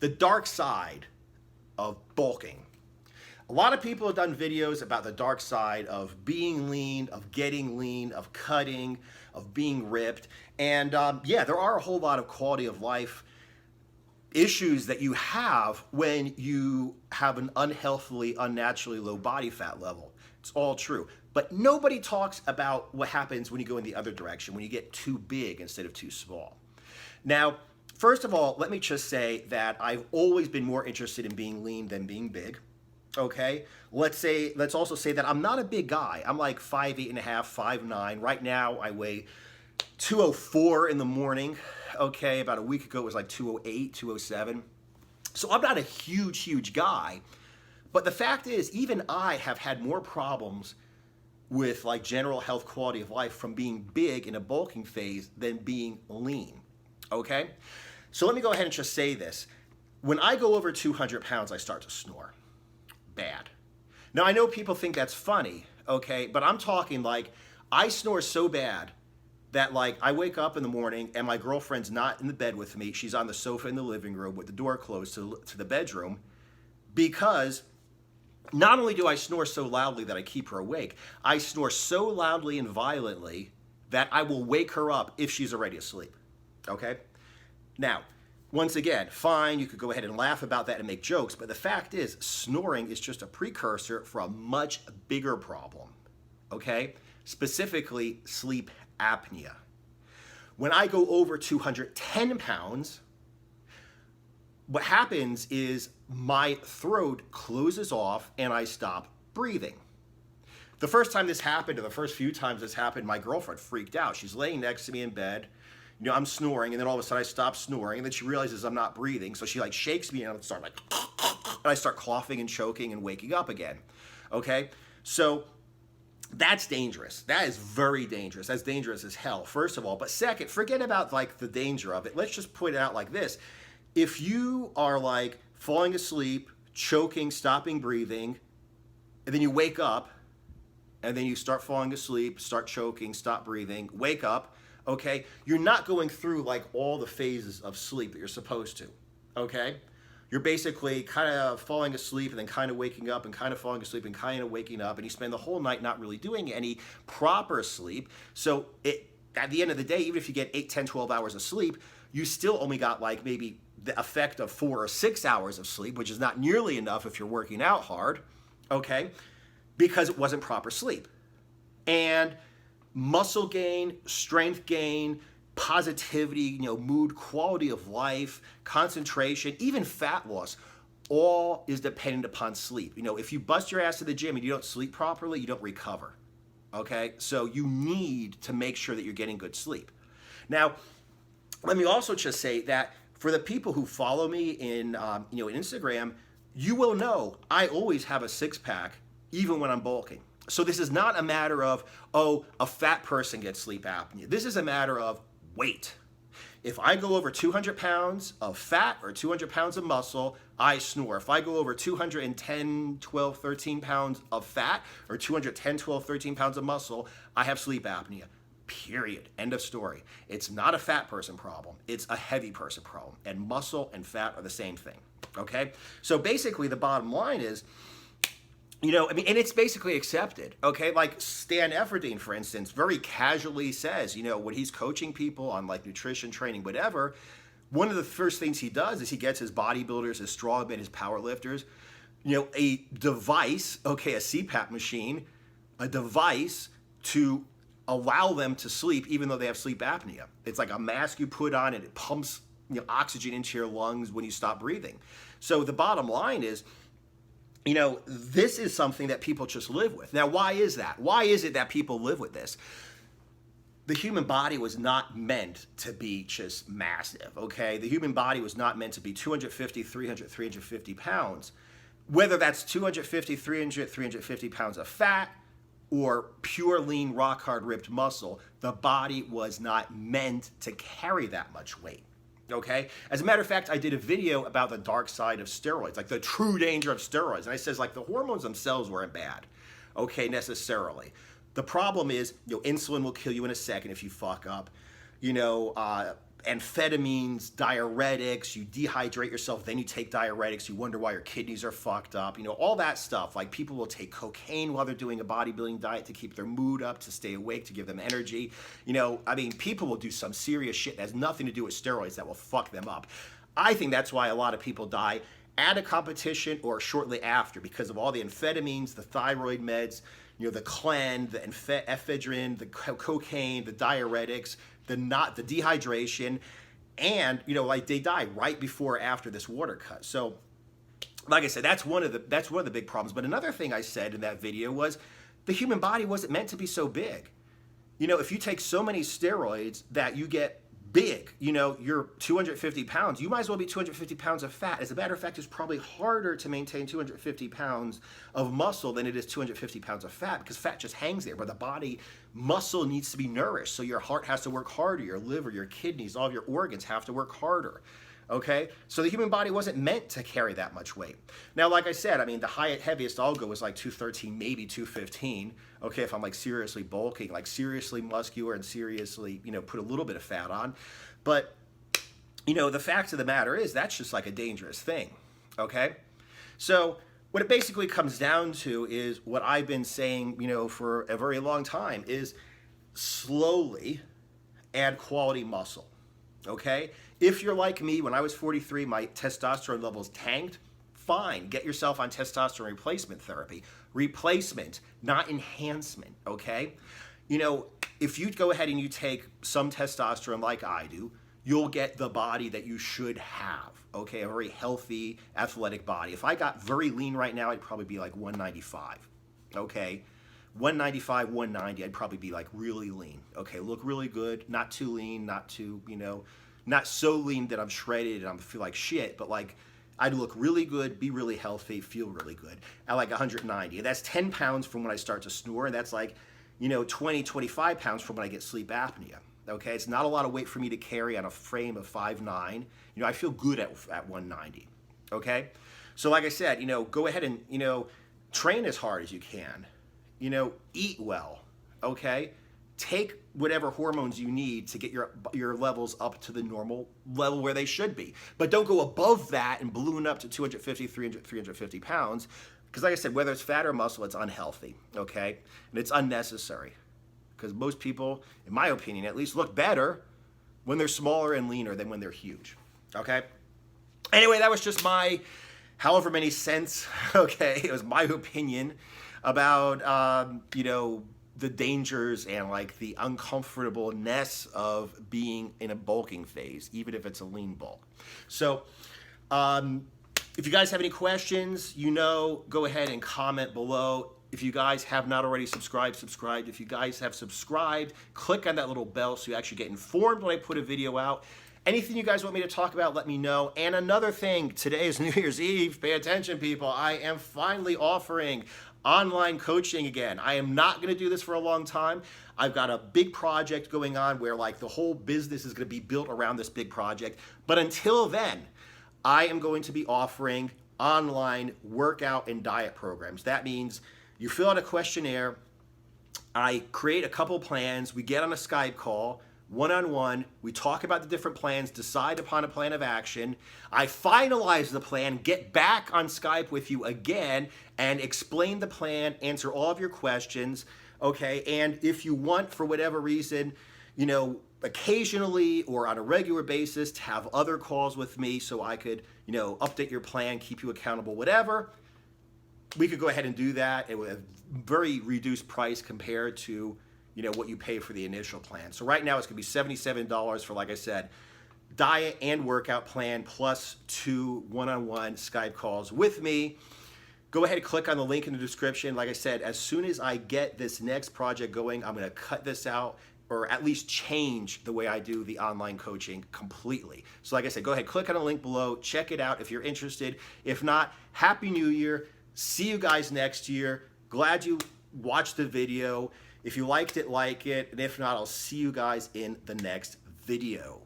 the dark side of bulking. A lot of people have done videos about the dark side of being lean, of getting lean, of cutting, of being ripped. And yeah, there are a whole lot of quality of life issues that you have when you have an unhealthily, unnaturally low body fat level. It's all true. But nobody talks about what happens when you go in the other direction, when you get too big instead of too small. Now, first of all, let me just say that I've always been more interested in being lean than being big. Okay, let's also say that I'm not a big guy. I'm like 5'8.5", 5'9". Right now I weigh 204 in the morning. Okay, about a week ago it was like 208, 207. So I'm not a huge guy. But the fact is, even I have had more problems with like general health quality of life from being big in a bulking phase than being lean. Okay, so let me go ahead and just say this. When I go over 200 pounds, I start to snore. Bad. Now I know people think that's funny, okay, but I'm talking like I snore so bad that like I wake up in the morning and my girlfriend's not in the bed with me. She's on the sofa in the living room with the door closed to the bedroom, because not only do I snore so loudly that I keep her awake, I snore so loudly and violently that I will wake her up if she's already asleep, okay? Now, once again, fine, you could go ahead and laugh about that and make jokes, but the fact is, snoring is just a precursor for a much bigger problem, okay? Specifically, sleep apnea. When I go over 210 pounds, what happens is my throat closes off and I stop breathing. The first time this happened, or the first few times this happened, my girlfriend freaked out. She's laying next to me in bed. You know, I'm snoring, and then all of a sudden I stop snoring, and then she realizes I'm not breathing, so she like shakes me, and I start like, and I start coughing and choking and waking up again. Okay, so that's dangerous. That is very dangerous. That's dangerous as hell, first of all. But second, forget about like the danger of it. Let's just put it out like this: if you are like falling asleep, choking, stopping breathing, and then you wake up, and then you start falling asleep, start choking, stop breathing, wake up. Okay, you're not going through like all the phases of sleep that you're supposed to, okay? You're basically kind of falling asleep and then kind of waking up and kind of falling asleep and kind of waking up, and you spend the whole night not really doing any proper sleep. So at the end of the day, even if you get 8, 10, 12 hours of sleep, you still only got like maybe the effect of 4 or 6 hours of sleep, which is not nearly enough if you're working out hard, okay? Because it wasn't proper sleep. And muscle gain, strength gain, positivity, you know, mood, quality of life, concentration, even fat loss, all is dependent upon sleep. You know, if you bust your ass to the gym and you don't sleep properly, you don't recover. Okay? So you need to make sure that you're getting good sleep. Now, let me also just say that for the people who follow me in Instagram, you will know I always have a six-pack even when I'm bulking. So this is not a matter of, oh, a fat person gets sleep apnea. This is a matter of weight. If I go over 200 pounds of fat or 200 pounds of muscle, I snore. If I go over 210, 12, 13 pounds of fat or 210, 12, 13 pounds of muscle, I have sleep apnea. Period. End of story. It's not a fat person problem. It's a heavy person problem. And muscle and fat are the same thing. Okay? So basically the bottom line is, you know, I mean, and it's basically accepted, okay? Like Stan Efferding, for instance, very casually says, you know, when he's coaching people on like nutrition, training, whatever, one of the first things he does is he gets his bodybuilders, his strongmen, his powerlifters, you know, a device, okay, a CPAP machine, a device to allow them to sleep even though they have sleep apnea. It's like a mask you put on and it pumps, you know, oxygen into your lungs when you stop breathing. So the bottom line is, you know, this is something that people just live with. Now, why is that? Why is it that people live with this? The human body was not meant to be just massive, okay? The human body was not meant to be 250, 300, 350 pounds. Whether that's 250, 300, 350 pounds of fat or pure lean, rock hard, ripped muscle, the body was not meant to carry that much weight. Okay? As a matter of fact, I did a video about the dark side of steroids, like the true danger of steroids. And I says like the hormones themselves weren't bad, okay, necessarily. The problem is, you know, insulin will kill you in a second if you fuck up. You know, amphetamines, diuretics, you dehydrate yourself, then you take diuretics, you wonder why your kidneys are fucked up, all that stuff. Like people will take cocaine while they're doing a bodybuilding diet to keep their mood up, to stay awake, to give them energy. People will do some serious shit that has nothing to do with steroids that will fuck them up. I think that's why a lot of people die at a competition or shortly after, because of all the amphetamines, the thyroid meds, the Clen, the ephedrine, the cocaine, the diuretics, the dehydration, and they die right before or after this water cut. So, like I said, that's one of the big problems. But another thing I said in that video was the human body wasn't meant to be so big. If you take so many steroids that you get big, you're 250 pounds, you might as well be 250 pounds of fat. As a matter of fact, it's probably harder to maintain 250 pounds of muscle than it is 250 pounds of fat, because fat just hangs there. But the body, muscle needs to be nourished. So your heart has to work harder, your liver, your kidneys, all of your organs have to work harder. Okay, so the human body wasn't meant to carry that much weight. Now, like I said, the heaviest I'll go is like 213, maybe 215. Okay, if I'm like seriously bulking, like seriously muscular and seriously, put a little bit of fat on. But, the fact of the matter is that's just like a dangerous thing. Okay, so what it basically comes down to is what I've been saying, for a very long time, is slowly add quality muscle. Okay, if you're like me, when I was 43, my testosterone levels tanked. Fine, get yourself on testosterone replacement therapy. Replacement, not enhancement, okay? If you go ahead and you take some testosterone like I do, you'll get the body that you should have, okay? A very healthy, athletic body. If I got very lean right now, I'd probably be like 195, okay? 195, 190, I'd probably be like really lean. Okay, look really good, not too lean, not too, not so lean that I'm shredded and I feel like shit, but like I'd look really good, be really healthy, feel really good at like 190. That's 10 pounds from when I start to snore, and that's like, 20, 25 pounds from when I get sleep apnea. Okay, it's not a lot of weight for me to carry on a frame of 5'9". I feel good at 190. Okay, so like I said, go ahead and, train as hard as you can. Eat well, okay? Take whatever hormones you need to get your levels up to the normal level where they should be. But don't go above that and balloon up to 250, 300, 350 pounds. Because like I said, whether it's fat or muscle, it's unhealthy, okay? And it's unnecessary. Because most people, in my opinion, at least look better when they're smaller and leaner than when they're huge, okay? Anyway, that was just my however many cents, okay? It was my opinion about, the dangers and like the uncomfortableness of being in a bulking phase, even if it's a lean bulk. So if you guys have any questions, go ahead and comment below. If you guys have not already subscribed. If you guys have subscribed, click on that little bell so you actually get informed when I put a video out. Anything you guys want me to talk about, let me know. And another thing, today is New Year's Eve. Pay attention, people. I am finally offering online coaching again. I am not going to do this for a long time. I've got a big project going on where like the whole business is going to be built around this big project. But until then, I am going to be offering online workout and diet programs. That means you fill out a questionnaire, I create a couple plans, we get on a Skype call, one-on-one, we talk about the different plans, decide upon a plan of action, I finalize the plan, get back on Skype with you again, and explain the plan, answer all of your questions, okay? And if you want, for whatever reason, occasionally or on a regular basis to have other calls with me so I could, update your plan, keep you accountable, whatever, we could go ahead and do that at a very reduced price compared to, what you pay for the initial plan. So right now it's gonna be $77 for, like I said, diet and workout plan plus 2 one-on-one Skype calls with me. Go ahead and click on the link in the description. Like I said, as soon as I get this next project going, I'm gonna cut this out or at least change the way I do the online coaching completely. So like I said, go ahead, click on the link below, check it out if you're interested. If not, Happy New Year. See you guys next year. Glad you watched the video. If you liked it, like it. And if not, I'll see you guys in the next video.